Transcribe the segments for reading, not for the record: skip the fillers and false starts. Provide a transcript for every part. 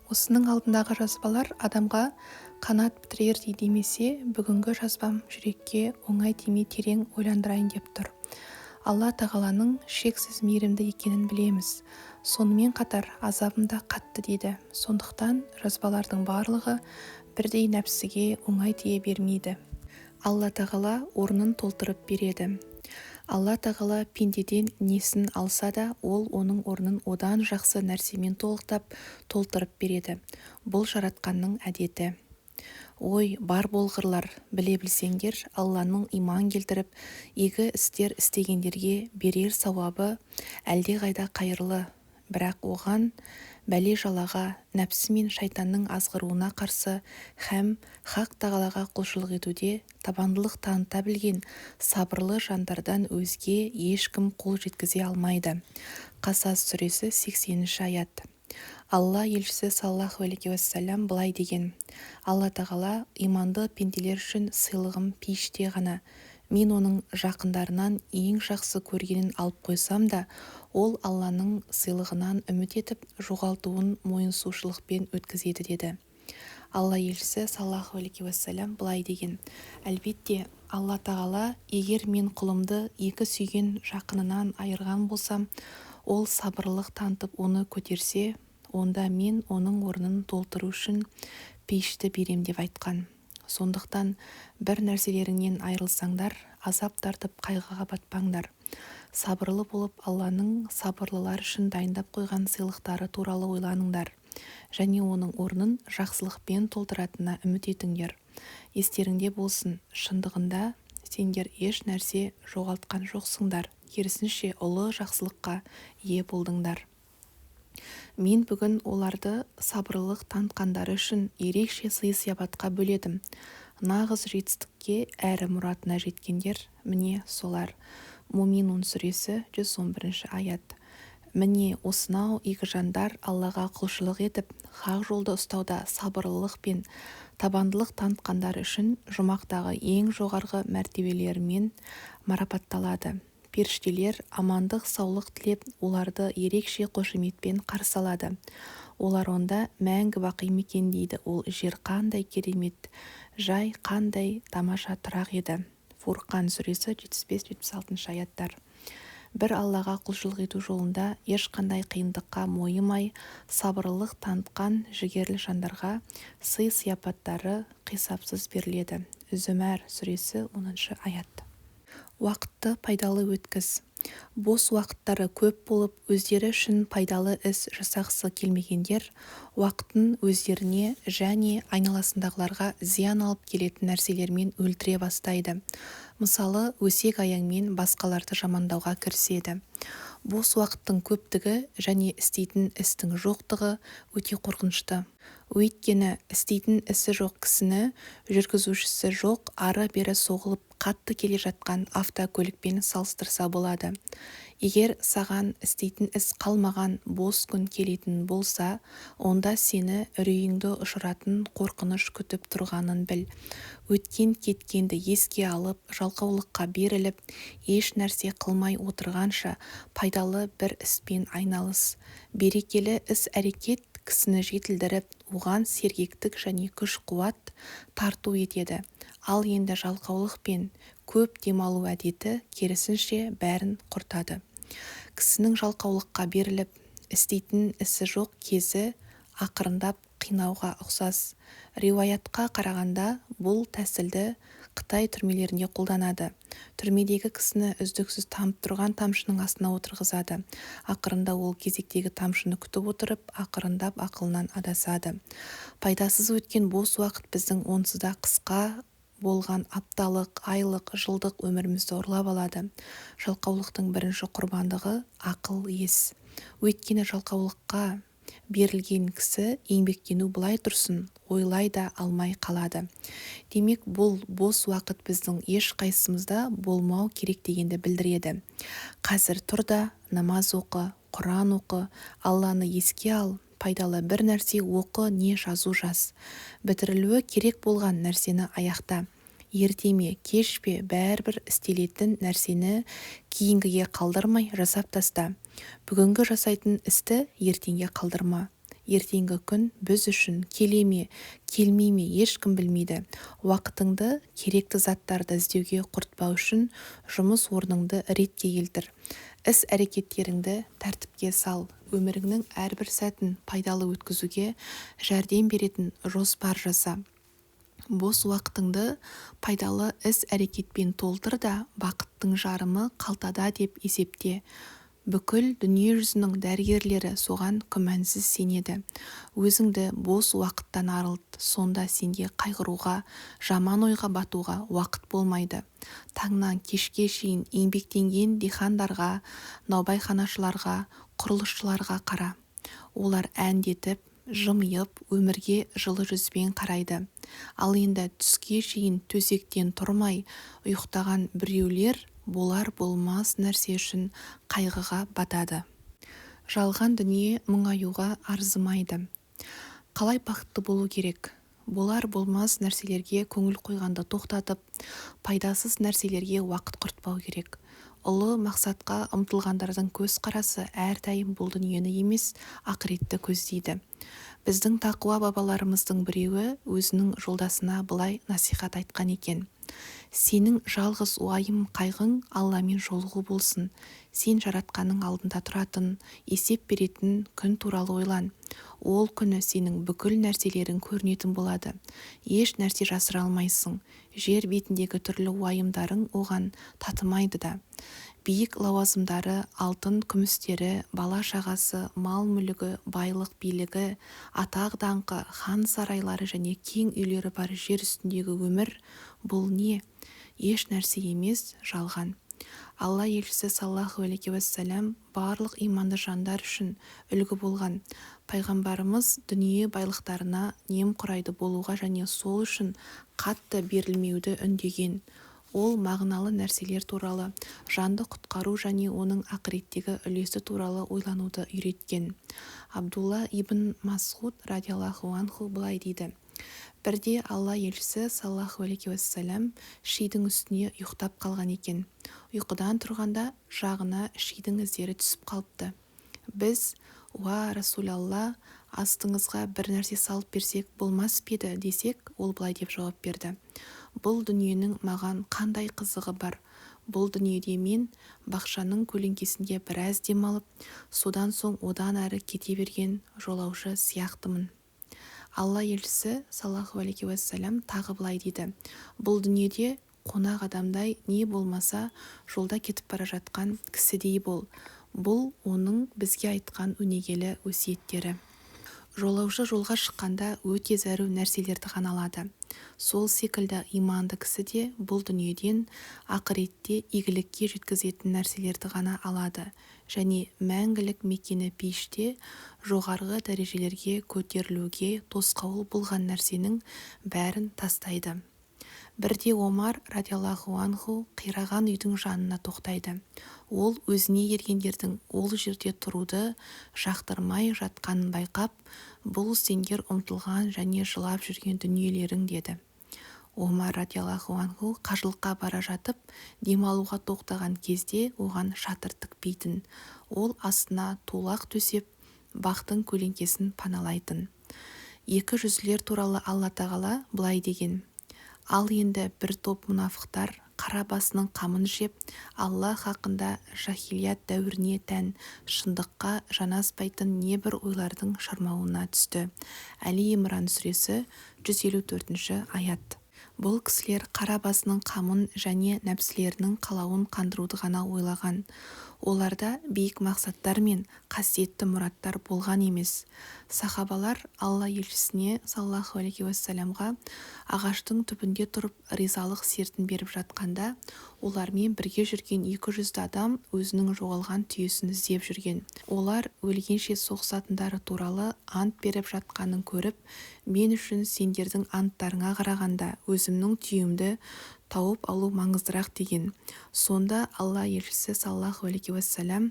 Осының алдындағы жазбалар адамға қанат бітірердей демесе, бүгінгі жазбам жүрекке оңай тимей терең ойландырайын деп тұр. Алла тағаланың шексіз мейірімді екенін білеміз. Сонымен қатар азабым да қатты дейді. Сондықтан жазбалардың барлығы бірдей нәпсіге оңай тие бермейді. Алла тағала орнын толтырып береді. Алла тағала пендеден несін алса да, ол оның орнын одан жақсы нәрсемен толтырып береді. Бұл жаратқанның әдеті. Ой, бар болғырлар, біле білсеңдер, Алланың иман келтіріп, игі істер істегендерге берер сауабы әлдеқайда қайырлы. Бірақ оған бәле-жалаға, нәпсі мен шайтанның азғыруына қарсы һәм хақ тағалаға құлшылық етуде табандылық таныта білген сабырлы жандардан өзге ешкім қол жеткізе алмайды. Қасас сүресі 80-ші аят. Алла елшісі саллаллаху алейхи уассалям былай деген: Алла тағала иманды пенделер үшін сыйлығым пейіште ғана. Мен оның жақындарынан ең жақсы көргенін алып қойсам да, ол Алланың сыйлығынан үміт етіп, жоғалтуын мойынсұнушылықпен өткізеді деді. Алла елшісі саллаллаху алейхи уассалям былай деген: әлбетте, Алла тағала егер мен құлымды екі сүйген жақынынан айырған болсам, ол сабырлық танытып оны көтерсе, онда мен оның орнын толтыру үшін пейішті берем деп айтқан. Сондықтан бір нәрселеріңнен айырылсаңдар, азап тартып қайғыға батпаңдар. Сабырлы болып, Алланың сабырлылар үшін дайындап қойған сыйлықтары туралы ойланыңдар, және оның орнын жақсылықпен толтыратынына үміт етіңдер. Естеріңде болсын, шындығында сендер еш нәрсе жоғалтқан жоқсыңдар, керісінше ұлы жақсылыққа ие болдыңдар. Мен бүгін оларды сабырлылық танытқандары үшін ерекше сый-сияпатқа бөледім. Нағыз жетістікке әрі мұратына жеткендер міне солар. Муминун сүресі 111-ші аят. Міне осынау игі жандар Аллаға құлшылық етіп, хақ жолды ұстауда сабырлылық пен табандылық танытқандар үшін жұмақтағы ең жоғарғы мәртебелерімен марапатталады. Періштелер амандық, саулық тілеп, оларды ерекше қошеметпен қарсы алады. Олар онда мәңгі бақи мекендейді. Ол жер қандай керемет, жай қандай тамаша тұрақ еді. Фурқан сүресі 75-76 аяттар. Бір Аллаға құлшылық ету жолында ешқандай қиындыққа мойымай, сабырлылық танытқан жігерлі жандарға сый-сияпаттары қисапсыз беріледі. Зүмәр сүресі 10-шы аят. Уақытты пайдалы өткіз. Бос уақыттары көп болып, өздері үшін пайдалы іс жасағысы келмегендер, уақытын өздеріне және айналасындағыларға зиян алып келетін нәрселермен өлтіре бастайды. Мысалы, өсек-аяңмен басқаларды жамандауға кіріседі. Бос уақыттың көптігі және істейтін істің жоқтығы өте қорқынышты. Өйткені істейтін ісі жоқ кісіні жүргізушісі жоқ ары-бері соғылып қатты келе жатқан автокөлікпен салыстырса болады. Егер саған істейтін іс қалмаған бос күн келетін болса, онда сені үрейіңді ұшыратын қорқыныш күтіп тұрғанын біл. Өткен-кеткенді еске алып, жалқаулыққа беріліп, еш нәрсе қылмай отырғанша пайдалы бір іспен айналыс. Берекелі іс-әрекет кісіні жетілдіріп, оған сергектік және күш-қуат тарту етеді. Ал енді жалқаулық пен көп демалу әдеті керісінше бәрін құртады. Кісінің жалқаулыққа беріліп, істейтін ісі жоқ кезі ақырындап қинауға ұқсас. Риуаятқа қарағанда бұл тәсілді Қытай түрмелерінде қолданады. Түрмедегі кісіні үздіксіз тамып тұрған тамшының астына отырғызады. Ақырында ол кезектегі тамшыны күтіп отырып, ақырындап ақылынан адасады. Пайдасыз өткен бос уақыт біздің онсыз да қысқа болған апталық, айлық, жылдық өмірімізді ұрлап алады. Жалқаулықтың бірінші құрбандығы ақыл ес. Өйткені жалқаулыққа берілген кісі еңбектену былай тұрсын, ойлай да алмай қалады. Демек, бұл бос уақыт біздің еш қайсымызда болмау керек дегенді білдіреді. Қазір тұр да намаз оқы, Құран оқы, Алланы еске ал, пайдалы бір нәрсе оқы не жазу жаз. Бітірілуі керек болған нәрсені аяқта. Ерте ме, кеш пе, бәрібір істелетін нәрсені кейінгіге қалдырмай жасап таста. Бүгінгі жасайтын істі ертеңге қалдырма. ертеңгі күн біз үшін келе ме, келмей ме ешкім білмейді. Уақытыңды керекті заттарды іздеуге құртпау үшін жұмыс орныңды ретке келтір. Іс-әрекеттеріңді тәртіпке сал. Өміріңнің әрбір сәтін пайдалы өткізуге жәрдем беретін жоспар жаса. Бос уақытыңды пайдалы іс-әрекетпен толтыр да бақыттың жарымы қалтада деп есепте. Бүкіл дүние жүзінің дәрігерлері соған күмәнсіз сенеді. Өзіңді бос уақыттан арылт, сонда сенде қайғыруға, жаман ойға батуға уақыт болмайды. Таңнан кешке шейін еңбектенген дихандарға, наубайханашыларға, құрылысшыларға қара. Олар әндетіп, жымиып, өмірге жылы жүзбен қарайды. Ал енді түске шейін төсектен тұрмай ұйықтаған біреулер болар-болмас нәрсе үшін қайғыға батады. Жалған дүние мұңаюға арзымайды. Қалай бақытты болу керек? Болар-болмас нәрселерге көңіл қойғанды тоқтатып, пайдасыз нәрселерге уақыт құртпау керек. Ұлы мақсатқа ұмтылғандардың көзқарасы әрдайым бұл дүниені емес, ақыретті көздейді. Біздің тақуа бабаларымыздың біреуі өзінің жолдасына былай насихат айтқан екен: сенің жалғыз уайым қайғың Алламен жолығу болсын. Сен жаратқанның алдында тұратын, есеп беретін күн туралы ойлан. Ол күні сенің бүкіл нәрселерің көрінетін болады. Еш нәрсе жасыра алмайсың. Жер бетіндегі түрлі уайымдарың оған татымайды да. Биік лауазымдары, алтын күмістері, бала-шағасы, мал-мүлігі, байлық билігі, атақ-даңқы, хан сарайлары және кең үйлері бар жер үстіндегі өмір — бұл не? Еш нәрсе емес, жалған. Алла елшісі саллаллаху алейхи уассалам барлық иманды жандар үшін үлгі болған. Пайғамбарымыз дүние байлықтарына немқұрайды болуға және сол үшін қатты берілмеуді үндеген. Ол мағыналы нәрселер туралы, жанды құтқару және оның ақыреттегі үлесі туралы ойлануды үйреткен. Абдулла ибн Масғуд радиаллаху анху былай дейді: бірде Алла елшісі саллаллаху алейхи уассалам шидің үстіне ұйықтап қалған екен. Ұйқыдан тұрғанда жағына шидің іздері түсіп қалыпты. Біз: уа Расулалла, астыңызға бір нәрсе салып берсек болмас па еді десек, ол былай деп жауап берді: бұл дүниенің маған қандай қызығы бар? Бұл дүниеде мен бақшаның көлеңкесінде біраз демалып, содан соң одан әрі кете берген жолаушы сияқтымын. Алла елшісі саллаллаху алейхи уассалам тағы былай дейді: бұл дүниеде қонақ адамдай, не болмаса жолда кетіп бара жатқан кісідей бол. Бұл оның бізге айтқан өнегелі өсиеттері. Жолаушы жолға шыққанда өте зәру нәрселерді ғана алады. Сол секілді иманды кісі де бұл дүниеден ақыретте игілікке жеткізетін нәрселерді ғана алады және мәңгілік мекені пейіште жоғарғы дәрежелерге көтерілуге тосқауыл болған нәрсенің бәрін тастайды. Бірде Омар радиаллаху анху қираған үйдің жанына тоқтайды. Ол өзіне ергендердің ол жерде тұруды жақтырмай жатқанын байқап, бұл сендер ұмтылған және жылап жүрген дүниелерің деді. Омар радиаллаху анху қажылыққа бара жатып, демалуға тоқтаған кезде оған шатыр тікпейтін. Ол астына тулақ төсеп, бақтың көлеңкесін паналайтын. Екі жүзділер туралы Алла тағала былай деген: ал енді бір топ мұнафықтар қара басының қамын жеп, Алла хақында жахилият дәуіріне тән шындыққа жанаспайтын небір ойлардың шырмауына түсті. Әли Имран сүресі 154 аят. Бұл кісілер қара басының қамын және нәпсілерінің қалауын қандыруды ғана ойлаған. Оларда биік мақсаттар мен қасиетті мұраттар болған емес. Сахабалар Алла елшісіне саллаллаху алейхи уассаламға ағаштың түбінде тұрып ризалық сертін беріп жатқанда, олармен бірге жүрген 200 адам өзінің жоғалған түйесін іздеп жүрген. Олар өлгенше соғысатындары туралы ант беріп жатқанын көріп, мен үшін сендердің анттарыңа қарағанда өзімнің түйемді тауып алу маңыздырақ деген. Сонда Алла елшісі саллаллаху алейхи уассалам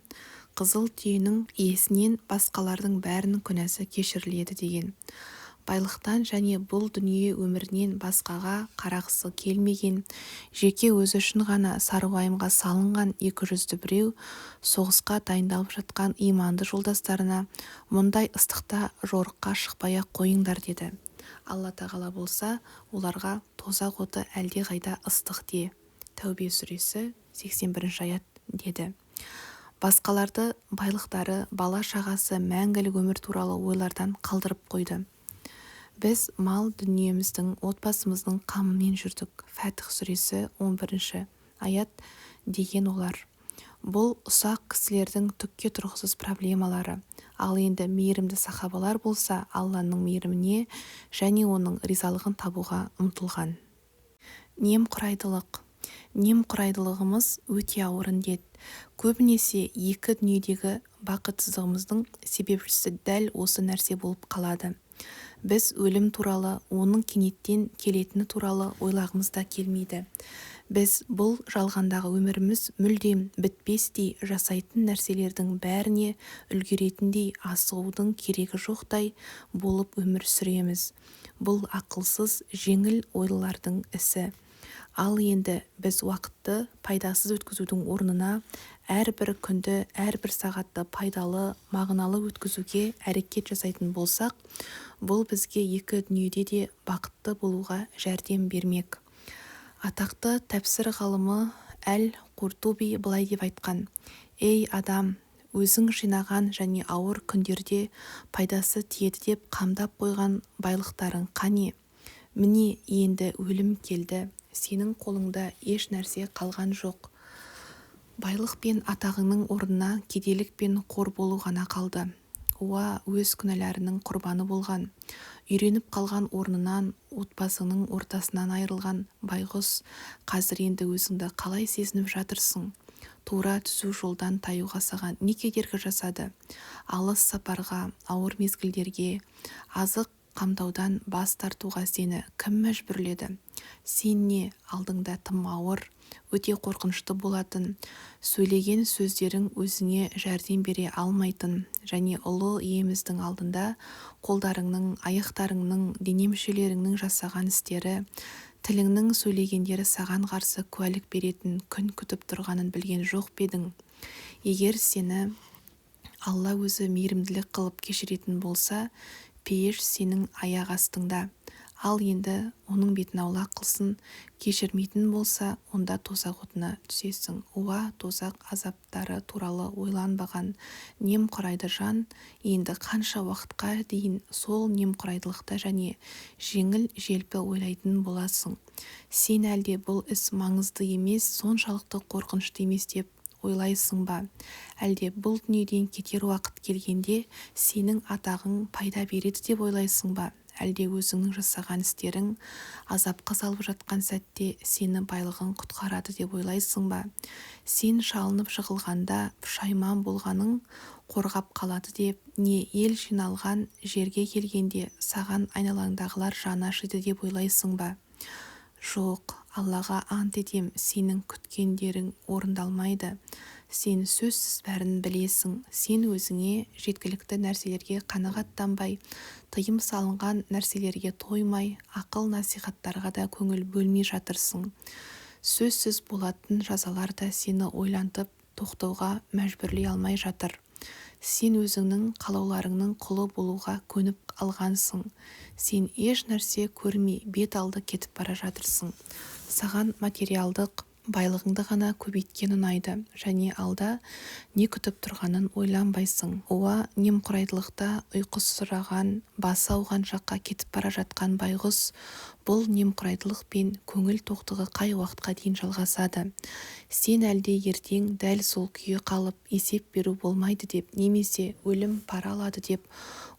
қызыл түйенің иесінен басқалардың бәрінің күнәсі кешіріледі деген. Байлықтан және бұл дүние өмірінен басқаға қарағысы келмеген, жеке өзі үшін ғана сарыуайымға салынған 200-ді біреу соғысқа дайындалып жатқан иманды жолдастарына мұндай ыстықта жорыққа шықпай-ақ қойыңдар деді. Алла тағала болса оларға тозақ оты әлдеқайда ыстық де. Тәубе сүресі 81 аят деді. Басқаларды байлықтары, бала-шағасы, мәңгілік өмір туралы ойлардан қалдырып қойды. Біз мал дүниеміздің, отбасымыздың қамымен жүрдік. Фәтх сүресі 11 аят деген олар. Бұл ұсақ кісілердің түкке тұрғысыз проблемалары. Ал енді мейірімді сахабалар болса Алланың мейіріміне және оның ризалығын табуға ұмтылған. Немқұрайдылық. Немқұрайдылығымыз өте ауыр індет. Көбінесе екі дүниедегі бақытсыздығымыздың себепшісі дәл осы нәрсе болып қалады. Біз өлім туралы, оның кенеттен келетіні туралы ойлағымыз да келмейді. Біз бұл жалғандағы өміріміз мүлдем бітпестей жасайтын нәрселердің бәріне үлгеретіндей асығудың керегі жоқтай болып өмір сүреміз. Бұл ақылсыз, жеңіл ойлардың ісі. Ал енді біз уақытты пайдасыз өткізудің орнына әрбір күнді, әрбір сағатты пайдалы, мағыналы өткізуге әрекет жасайтын болсақ, бұл бізге екі дүниеде де бақытты болуға жәрдем бермек. Атақты тәпсір ғалымы Әл-Қуртуби былай деп айтқан: «Ей адам, өзің жинаған және ауыр күндерде пайдасы тиеді деп қамдап қойған байлықтарың қане? Міне енді өлім келді, сенің қолыңда еш нәрсе қалған жоқ. Байлық пен атағыңның орнына кедейлік пен қор болу ғана қалды. Уа, өз күнәларының құрбаны болған, үйреніп қалған орнынан, отбасының ортасынан айырылған байғұс, қазір енді өзіңді қалай сезініп жатырсың? Тура түзу жолдан таюға саған не кедергі жасады? Алыс сапарға, ауыр мезгілдерге, азық қамдаудан бас тартуға сені кім мәжбүрледі? Сен не, алдыңда тым ауыр, өте қорқынышты болатын, сөйлеген сөздерің өзіңе жәрдем бере алмайтын және ұлы иеміздің алдында қолдарыңның, аяқтарыңның, дене мүшелеріңнің жасаған істері, тіліңнің сөйлегендері саған қарсы куәлік беретін күн күтіп тұрғанын білген жоқ пе едің? Егер сені Алла өзі мейірімділік қылып кешіретін болса, пейіш сенің аяқ астыңда. Ал енді оның бетін аулақ қылсын, кешірмейтін болса, онда тозақ отына түсесің. Уа, тозақ азаптары туралы ойланбаған немқұрайды жан, енді қанша уақытқа дейін сол немқұрайдылықта және жеңіл-желпі ойлайтын боласың? Сен әлде бұл іс маңызды емес, соншалықты қорқынышты емес деп ойлайсың ба? Әлде бұл дүниеден кетер уақыт келгенде сенің атағың пайда береді деп ойлайсың ба? Әлде өзіңнің жасаған істерің азапқа салып жатқан сәтте сені байлығың құтқарады деп ойлайсың ба? Сен шалынып жығылғанда пұшайман болғаның қорғап қалады деп, не ел жиналған жерге келгенде саған айналаңдағылар жаны ашиды деп ойлайсың ба? Жоқ, Аллаға ант етем, сенің күткендерің орындалмайды. Сен сөзсіз бәрін білесің. Сен өзіңе жеткілікті нәрселерге қанағаттанбай, тыйым салынған нәрселерге тоймай, ақыл насихаттарға да көңіл бөлмей жатырсың. Сөзсіз болатын жазалар да сені ойлантып, тоқтауға мәжбүрлей алмай жатыр. Сен өзіңнің қалауларыңның құлы болуға көніп алғансың. Сен еш нәрсе көрмей бет алды кетіп бара жатырсың. Саған материалдық байлығыңды ғана көбейткен ұнайды және алда не күтіп тұрғанын ойланбайсың. Уа, немқұрайдылықта ұйқысыраған, басы ауған жаққа кетіп бара жатқан байғұс, бұл немқұрайдылық пен көңіл тоқтығы қай уақытқа дейін жалғасады? Сен әлде ертең дәл сол күйі қалып есеп беру болмайды деп, немесе өлім пара алады деп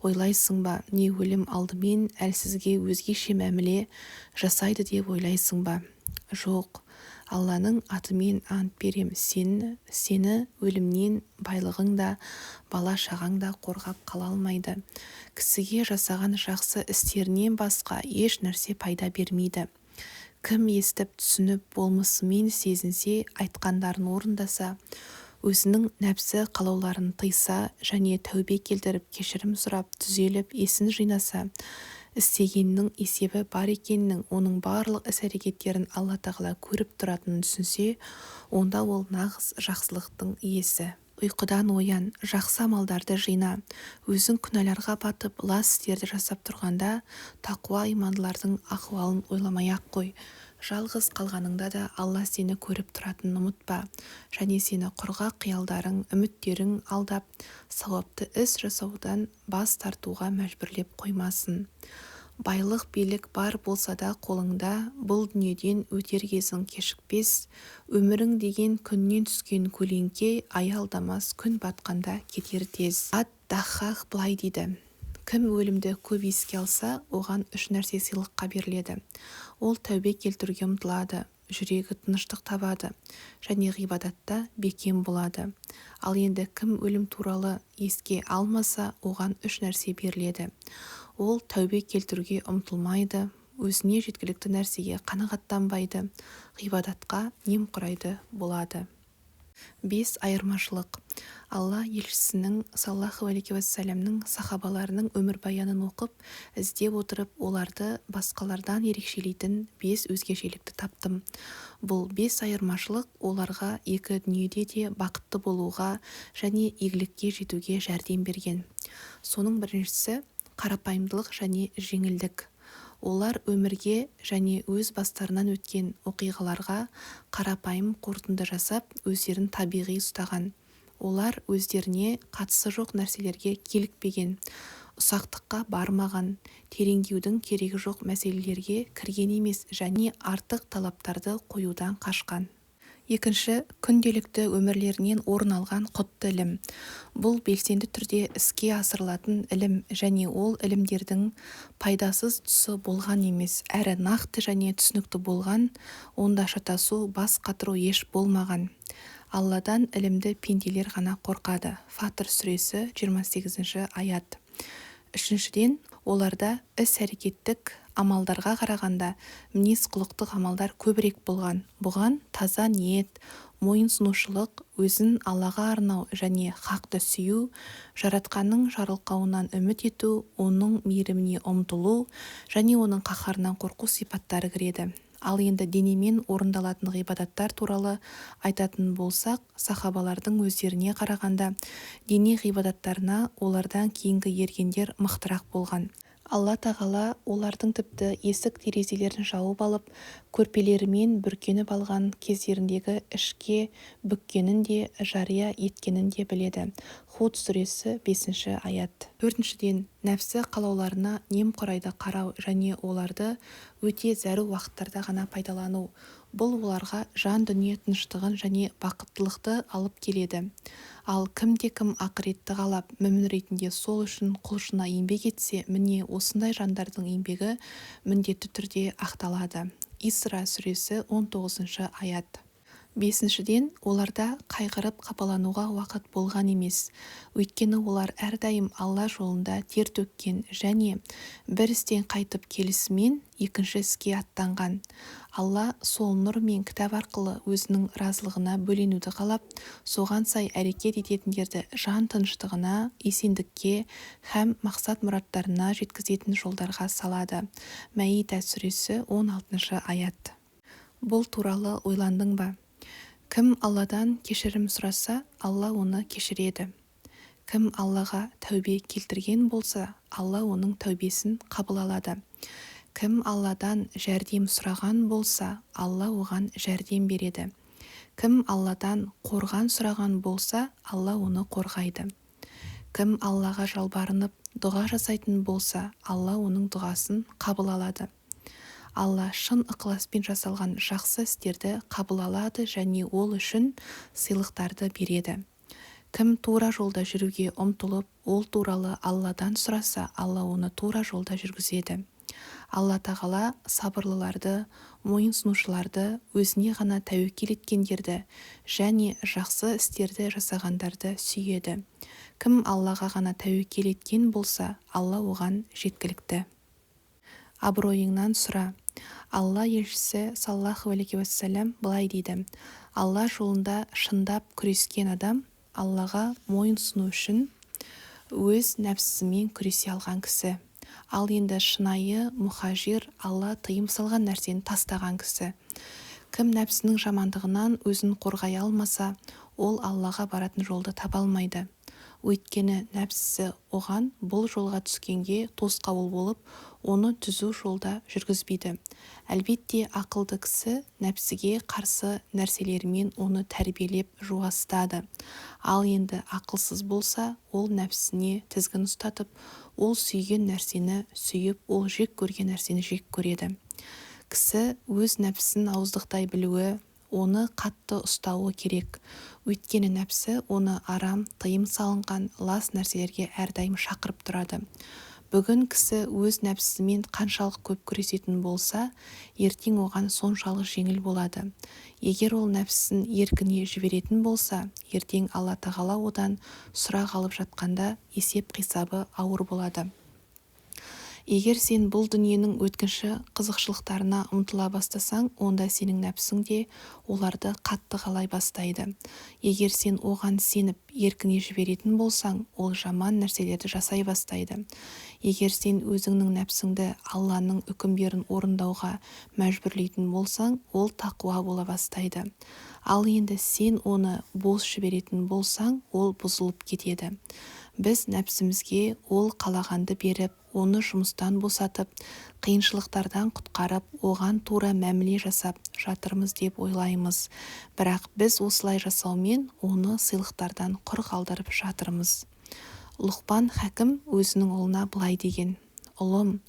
ойлайсың ба? Не өлім алдымен әлсізге өзгеше мәміле жасайды деп ойлайсың ба? Жоқ. Алланың атымен ант берем, сені өлімнен байлығың да, бала-шағаң да қорғап қала алмайды. Кісіге жасаған жақсы істерінен басқа еш нәрсе пайда бермейді. Кім естіп түсініп болмысымен сезінсе, айтқандарын орындаса, өзінің нәпсі қалауларын тыйса және тәубе келтіріп кешірім сұрап түзеліп есін жинаса, істегеннің есебі бар екенін, оның барлық іс-әрекеттерін Алла тағала көріп тұратынын түсінсе, онда ол нағыз жақсылықтың иесі. Ұйқыдан оян, жақсы амалдарды жина. Өзің күнәларға батып, лас істерді жасап тұрғанда, тақуа имандылардың ахуалын ойламай-ақ қой. Жалғыз қалғаныңда да Алла сені көріп тұратынын ұмытпа. Және сені құрғақ қиялдарың, үміттерің алдап, сауапты іс жасаудан бас тартуға мәжбүрлеп қоймасын. Байлық билік бар болса да қолыңда, бұл дүниеден өтер кезің кешікпес. Өмірің деген күннен түскен көлеңке, аялдамас күн батқанда кетер тез. Ад-Даххах былай дейді: кім өлімді көп еске алса, оған 3 нәрсе сыйлыққа беріледі. Ол тәубе келтіруге ұмтылады, жүрегі тыныштық табады және ғибадатта бекем болады. Ал енді кім өлім туралы еске алмаса, оған 3 нәрсе беріледі. Ол тәубе келтіруге ұмтылмайды, өзіне жеткілікті нәрсеге қанағаттанбайды, ғибадатқа немқұрайды болады. 5 айырмашылық. Алла елшісінің саллаллаху алейхи уассаламның сахабаларының өмірбаянын оқып, іздеп отырып, оларды басқалардан ерекшелейтін 5 өзгешелікті таптым. Бұл 5 айырмашылық оларға екі дүниеде де бақытты болуға және игілікке жетуге жәрдем берген. Соның біріншісі қарапайымдылық және жеңілдік. Олар өмірге және өз бастарынан өткен оқиғаларға қарапайым қорытынды жасап, өздерін табиғи ұстаған. Олар өздеріне қатысы жоқ нәрселерге килікпеген, ұсақтыққа бармаған, тереңдеудің керегі жоқ мәселелерге кірген емес және артық талаптарды қоюдан қашқан. Екінші, күнделікті өмірлерінен орын алған құтты ілім. Бұл белсенді түрде іске асырылатын ілім және ол ілімдердің пайдасыз тұсы болған емес, әрі нақты және түсінікті болған, онда шатасу, бас қатыру еш болмаған. Алладан ілімді пенделер ғана қорқады. Фатыр сүресі 28 аят. Үшіншіден, оларда іс-әрекеттік амалдарға қарағанда мінез-құлықтық амалдар көбірек болған. Бұған таза ниет, мойынсұнушылық, өзін Аллаға арнау және хақты сүю, жаратқанның жарылқауынан үміт ету, оның мейіріміне ұмтылу және оның қаһарынан қорқу сипаттары кіреді. Ал енді денемен орындалатын ғибадаттар туралы айтатын болсақ, сахабалардың өздеріне қарағанда дене ғибадаттарына олардан кейінгі ергендер мықтырақ болған. Алла тағала олардың тіпті есік-терезелерін жауып алып, көрпелерімен бүркеніп алған кездеріндегі ішке бүккенін де, жария еткенін де біледі. Худ сүресі 5 аят. Төртіншіден, нәпсі қалауларына немқұрайды қарау және оларды өте зәру уақыттарда ғана пайдалану. Бұл оларға жан дүние тыныштығын және бақыттылықты алып келеді. Ал кімде-кім ақыретті қалап, мүмін ретінде сол үшін құлшына еңбек етсе, міне осындай жандардың еңбегі міндетті түрде ақталады. Исра сүресі 19 аят. Бесіншіден, оларда қайғырып қапалануға уақыт болған емес. Өйткені олар әрдайым Алла жолында тер төккен және бір істен қайтып келісімен екінші іске аттанған. Алла сол нұр мен кітап арқылы өзінің разылығына бөленуді қалап, соған сай әрекет ететіндерді жан тыныштығына, есендікке һәм мақсат-мұраттарына жеткізетін жолдарға салады. Мәида сүресі 16 аят. Бұл туралы ойландың ба? Кім Алладан кешірім сұраса, Алла оны кешіреді. Кім Аллаға тәубе келтірген болса, Алла оның тәубесін қабыл алады. Кім Алладан жәрдем сұраған болса, Алла оған жәрдем береді. Кім Алладан қорған сұраған болса, Алла оны қорғайды. Кім Аллаға жалбарынып, дұға жасайтын болса, Алла оның дұғасын қабыл алады. Алла шын ықыласпен жасалған жақсы істерді қабыл алады және ол үшін сыйлықтарды береді. Кім тура жолда жүруге ұмтылып, ол туралы Алладан сұраса, Алла оны тура жолда жүргізеді. Алла тағала сабырлыларды, мойынсұнушыларды, өзіне ғана тәуекел еткендерді және жақсы істерді жасағандарды сүйеді. Кім Аллаға ғана тәуекел еткен болса, Алла оған жеткілікті. Абыройыңнан сұра. Алла елшісі саллаллаху алейхи уассалам былай дейді: Алла жолында шындап күрескен адам Аллаға мойынсыну үшін өз нәпсісімен күресе алған кісі. Ал енді шынайы мұхажир Алла тыйым салған нәрсені тастаған кісі. Кім нәпсінің жамандығынан өзін қорғай алмаса, ол Аллаға баратын жолды таба алмайды. Өйткені нәпсісі оған бұл жолға түскенге тосқауыл болып, оны түзу жолда жүргізбейді. Әлбетте ақылды кісі нәпсіге қарсы нәрселермен оны тәрбиелеп жуастады. Ал енді ақылсыз болса, ол нәпсісіне тізгін ұстатып, ол сүйген нәрсені сүйіп, ол жек көрген нәрсені жек көреді. Кісі өз нәпсісін ауыздықтай білуі, оны қатты ұстауы керек. Өйткені нәпсі оны арам, тыйым салынған лас нәрселерге әрдайым шақырып тұрады. Бүгін кісі өз нәпсісімен қаншалық көп күресетін болса, ертең оған соншалық жеңіл болады. Егер ол нәпсісін еркіне жіберетін болса, ертең Алла тағала одан сұрақ алып жатқанда есеп-қисабы ауыр болады. Егер сен бұл дүниенің өткінші қызықшылықтарына ұмтыла бастасаң, онда сенің нәпсің де оларды қатты қалай бастайды. Егер сен оған сеніп еркіне жіберетін болсаң, ол жаман нәрселерді жасай бастайды. Егер сен өзіңнің нәпсіңді Алланың үкімдерін орындауға мәжбүрлейтін болсаң, ол тақуа бола бастайды. Ал енді сен оны бос жіберетін болсаң, ол бұзылып кетеді. Біз нәпсімізге ол қалағанды беріп, оны жұмыстан босатып, қиыншылықтардан құтқарып, оған тура мәміле жасап жатырмыз деп ойлаймыз. Бірақ біз осылай жасаумен оны сыйлықтардан құр қалдырып жатырмыз. Лұқпан хәкім өзінің ұлына былай деген: ұлым,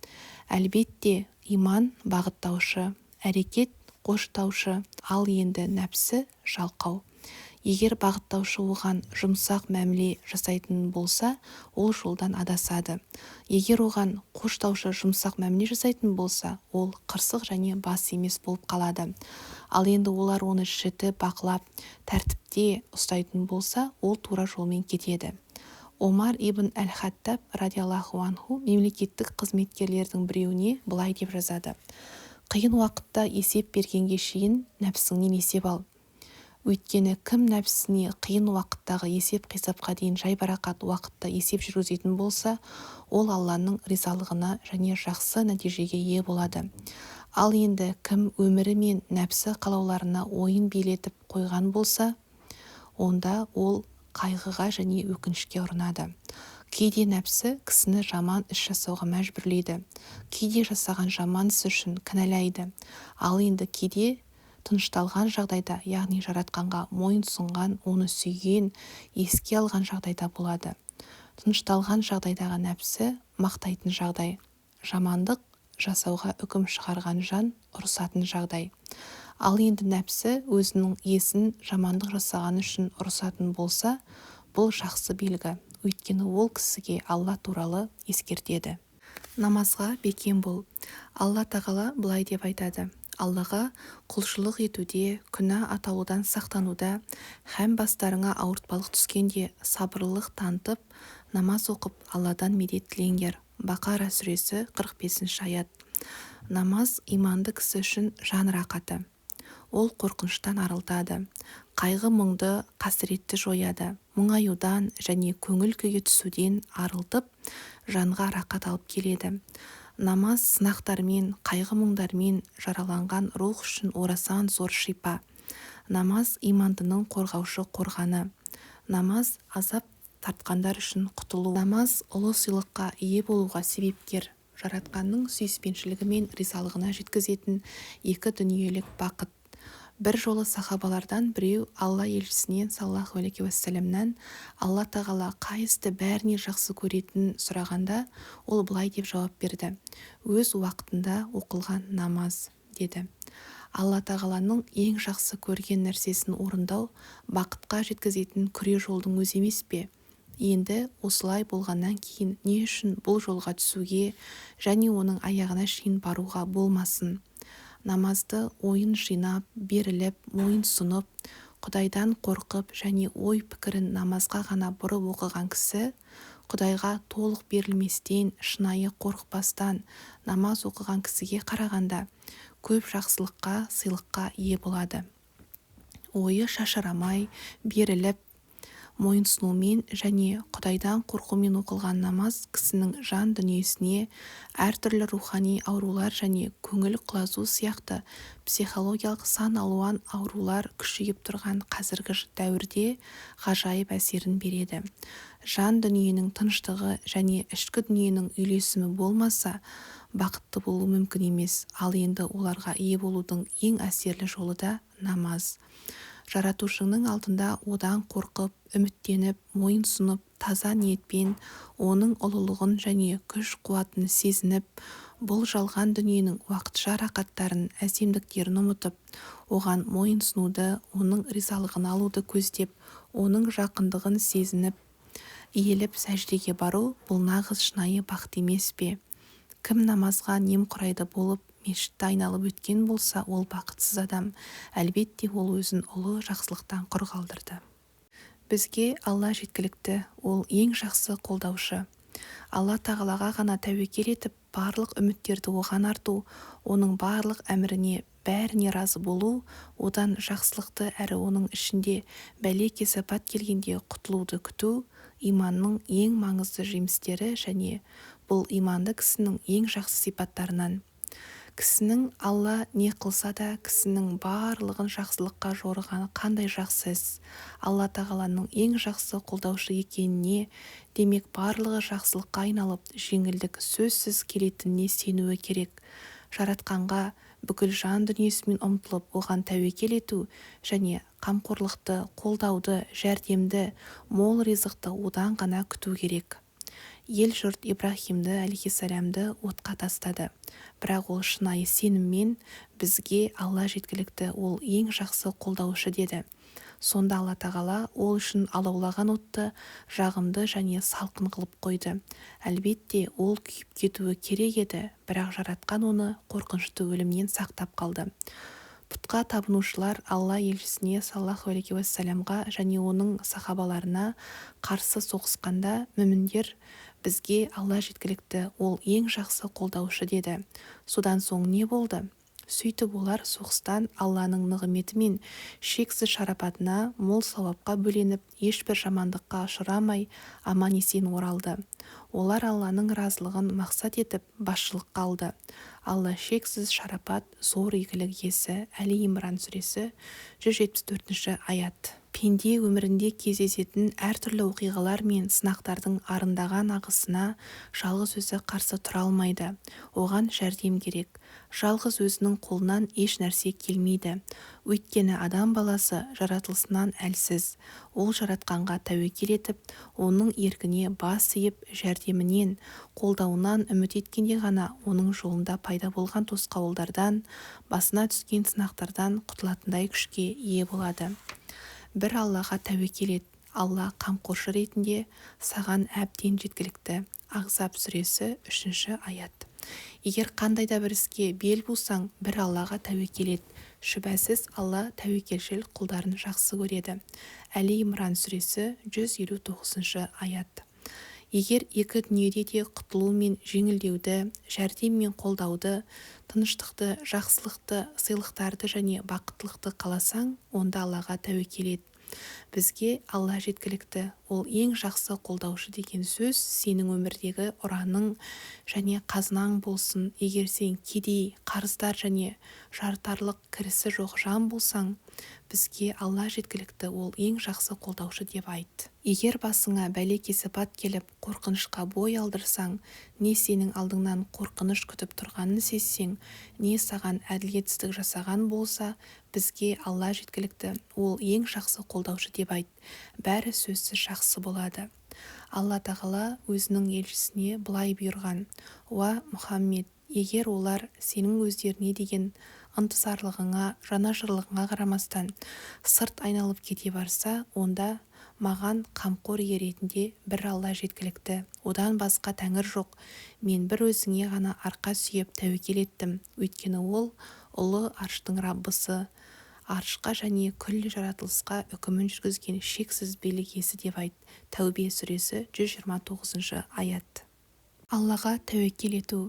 әлбетте иман бағыттаушы, әрекет қоштаушы, ал енді нәпсі жалқау. Егер бағыттаушы оған жұмсақ мәміле жасайтын болса, ол жолдан адасады. Егер оған қоштаушы жұмсақ мәміле жасайтын болса, ол қырсық және бас емес болып қалады. Ал енді олар оны жіті бақылап, тәртіпте ұстайтын болса, ол тура жолмен кетеді. Омар ибн әл-Хаттаб радиаллаху анху мемлекеттік қызметкерлердің біреуіне былай деп жазады: қиын уақытта есеп бергенге шейін нәпсіңнен есеп ал. Өйткені кім нәпсісіне қиын уақыттағы есеп-қисапқа дейін жайбарақат уақытта есеп жүргізетін болса, ол Алланың ризалығына және жақсы нәтижеге ие болады. Ал енді кім өмірі мен нәпсі қалауларына ойын билетіп қойған болса, онда ол қайғыға және өкінішке ұрынады. Кейде нәпсі кісіні жаман іс жасауға мәжбүрлейді. Кейде жасаған жаман іс үшін кінәлайды. Ал енді кейде тынышталған жағдайда, яғни жаратқанға мойын сұнған, оны сүйген, еске алған жағдайда болады. Тынышталған жағдайдағы нәпсі мақтайтын жағдай, жамандық жасауға үкім шығарған жан ұрысатын жағдай. Ал енді нәпсі өзінің есін жамандық жасаған үшін ұрысатын болса, бұл жақсы белгі, өйткені ол кісіге Алла туралы ескертеді. Намазға бекем бол. Алла тағала былай деп айтады: Аллаға құлшылық етуде, күнә атаулыдан сақтануда, һәм бастарыңа ауыртпалық түскенде сабырлылық танытып, намаз оқып, Алладан медет тілеңдер. Бақара сүресі 45 аят. Намаз иманды кісі үшін жан рақаты. Ол қорқыныштан арылтады, қайғы-мұңды, қасіретті жояды, мұңаюдан және көңіл күйге түсуден арылтып, жанға рақат алып келеді. Намаз сынақтармен, қайғы-мұңдармен жараланған рух үшін орасан зор шипа. Намаз имандының қорғаушы қорғаны. Намаз азап тартқандар үшін құтылу. Намаз ұлы сыйлыққа ие болуға себепкер, жаратқанның сүйіспеншілігі мен ризалығына жеткізетін екі дүниелік бақыт. Бір жолы сахабалардан біреу Алла елшісінен саллаллаху алейхи уассаламнан Алла тағала қай істі бәріне жақсы көретінін сұрағанда, ол былай деп жауап берді: өз уақытында оқылған намаз, деді. Алла тағаланың ең жақсы көрген нәрсесін орындау бақытқа жеткізетін күре жолдың өзі емес пе? Енді осылай болғаннан кейін не үшін бұл жолға түсуге және оның аяғына шейін баруға болмасын? Намазды ойын жинап, беріліп, мойын сұнып, Құдайдан қорқып және ой пікірін намазға ғана бұрып оқыған кісі, Құдайға толық берілместен, шынайы қорықпастан намаз оқыған кісіге қарағанда көп жақсылыққа, сыйлыққа ие болады. Ойы шашырамай, беріліп, мойынсынумен және Құдайдан қорқумен оқылған намаз кісінің жан дүниесіне әртүрлі рухани аурулар және көңіл құлазу сияқты психологиялық сан алуан аурулар күшейіп тұрған қазіргі дәуірде ғажайып әсерін береді. Жан дүниенің тыныштығы және ішкі дүниенің үйлесімі болмаса, бақытты болу мүмкін емес. Ал енді оларға ие болудың ең әсерлі жолы да намаз. Жаратушының алдында одан қорқып, үміттеніп, мойынсұнып, таза ниетпен оның ұлылығын және күш-қуатын сезініп, бұл жалған дүниенің уақытша рақаттарын, әсемдіктерін ұмытып, оған мойынсынуды, оның ризалығын алуды көздеп, оның жақындығын сезініп, иіліп сәждеге бару – бұл нағыз шынайы бақыт емес пе? Кім намазға немқұрайды болып, мешітті айналып өткен болса, ол бақытсыз адам. Әлбетте ол өзін ұлы жақсылықтан құр қалдырды. Бізге Алла жеткілікті, ол ең жақсы қолдаушы. Алла тағалаға ғана тәуекел етіп, барлық үміттерді оған арту, оның барлық әміріне, бәріне разы болу, одан жақсылықты әрі оның ішінде бәле-кесапат келгенде құтылуды күту, иманның ең маңызды жемістері және бұл иманды кісінің ең жақсы сипаттарынан. Кісінің Алла не қылса да, кісінің барлығын жақсылыққа жорығаны қандай жақсы іс. Алла тағаланың ең жақсы қолдаушы екеніне, демек барлығы жақсылыққа айналып, жеңілдік сөзсіз келетініне сенуі керек. Жаратқанға бүкіл жан дүниесімен ұмтылып, оған тәуекел ету және қамқорлықты, қолдауды, жәрдемді, мол ризықты одан ғана күту керек. Ел-жұрт Ибрахимді алейхиссаламды отқа тастады. Бірақ ол шынайы сеніммен бізге Алла жеткілікті, ол ең жақсы қолдаушы деді. Сонда Алла тағала ол үшін алаулаған отты жағымды және салқын қылып қойды. Әлбетте ол күйіп кетуі керек еді, бірақ жаратқан оны қорқынышты өлімнен сақтап қалды. Пұтқа табынушылар Алла елшісіне саллаллаху алейхи уассаламға және оның сахабаларына қарсы соғысқанда мүміндер бізге Алла жеткілікті, ол ең жақсы қолдаушы деді. Содан соң не болды? Сөйтіп олар соғыстан Алланың нығметі мен шексіз шарапатына, мол сауапқа бөленіп, ешбір жамандыққа ұшырамай аман-есен оралды. Олар Алланың разылығын мақсат етіп басшылыққа алды. Алла шексіз шарапат, зор игілік иесі. Әли Имран сүресі 174 аят. Пенде өмірінде кездесетін әртүрлі оқиғалар мен сынақтардың арындаған ағысына жалғыз өзі қарсы тұра алмайды. Оған жәрдем керек. Жалғыз өзінің қолынан еш нәрсе келмейді. Өйткені адам баласы жаратылысынан әлсіз. Ол жаратқанға тәуекел етіп, оның еркіне бас иіп, жәрдемінен, қолдауынан үміт еткенде ғана оның жолында пайда болған тосқауылдардан, басына түскен сынақтардан құтылатындай күшке ие болады. Бір Аллаға тәуекел ет. Алла қамқоршы ретінде саған әбден жеткілікті. Ахзаб сүресі 3 аят. Егер қандай да бір іске бел бусаң, бір Аллаға тәуекел ет. Шүбәсіз Алла тәуекелшіл құлдарын жақсы көреді. Әли Имран сүресі 159 аят. Егер екі дүниеде де құтылу мен жеңілдеуді, жәрдем мен қолдауды, тыныштықты, жақсылықты, сыйлықтарды және бақыттылықты қаласаң, онда Аллаға тәуекел ет. Бізге Алла жеткілікті, ол ең жақсы қолдаушы деген сөз сенің өмірдегі ұраның және қазынаң болсын. Егер сен кедей, қарыздар және жартарлық кірісі жоқ жан болсаң, бізге Алла жеткілікті, ол ең жақсы қолдаушы деп айт. Егер басыңа бәле-кесапат келіп, қорқынышқа бой алдырсаң, не сенің алдыңнан қорқыныш күтіп тұрғанын сезсең, не саған әділетсіздік жасаған болса, бізге Алла жеткілікті, ол ең жақсы қолдаушы деп айт. Бәрі сөзсіз жақсы болады. Алла тағала өзінің елшісіне былай бұйырған: «Уа Мұхаммед, егер олар сенің өздеріне деген ынтызарлығыңа, жанашырлығыңа қарамастан сырт айналып кете барса, онда маған қамқор ретінде бір Алла жеткілікті, одан басқа тәңір жоқ. Мен бір өзіңе ғана арқа сүйеп тәуекел еттім, өйткені ол ұлы арштың Раббысы, аршқа және күллі жаратылысқа үкімін жүргізген шексіз билік иесі деп айт». Тәубе сүресі 129 аят. Аллаға тәуекел ету.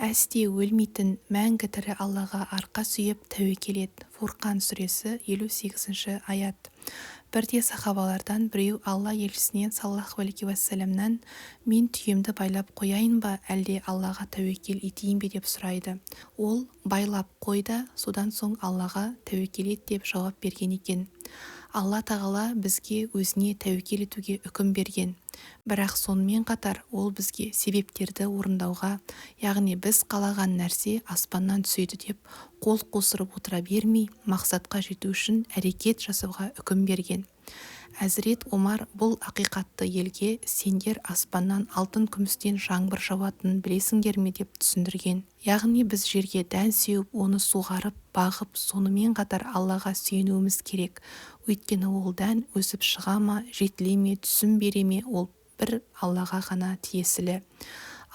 Әсте өлмейтін, мәңгі тірі Аллаға арқа сүйеп тәуекел ет. Фурқан сүресі 58 аят. Бірде сахабалардан біреу Алла елшісінен саллаллаху алейхи уассаламнан мен түйемді байлап қояйын ба, әлде Аллаға тәуекел етейін бе деп сұрайды. Ол байлап қой да содан соң Аллаға тәуекел ет деп жауап берген екен. Алла тағала бізге өзіне тәуекел етуге үкім берген. Бірақ сонымен қатар ол бізге себептерді орындауға, яғни біз қалаған нәрсе аспаннан түседі деп қол қусырып отыра бермей, мақсатқа жету үшін әрекет жасауға үкім берген. Әзірет Омар бұл ақиқатты елге сендер аспаннан алтын күмістен жаңбыр жауатынын білесіңдер ме деп түсіндірген. Яғни біз жерге дән сеуіп, оны суғарып, бағып, сонымен қатар Аллаға сүйенуіміз керек. Өйткені ол дән өсіп шыға ма, жетіле ме, түсім бере ме, ол бір Аллаға ғана тиесілі.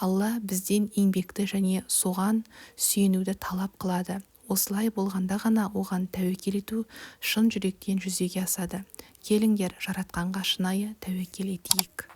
Алла бізден еңбекті және соған сүйенуді талап қылады. Осылай болғанда ғана оған тәуекел ету шын жүректен жүзеге асады. Келіңдер, жаратқанға шынайы тәуекел етейік.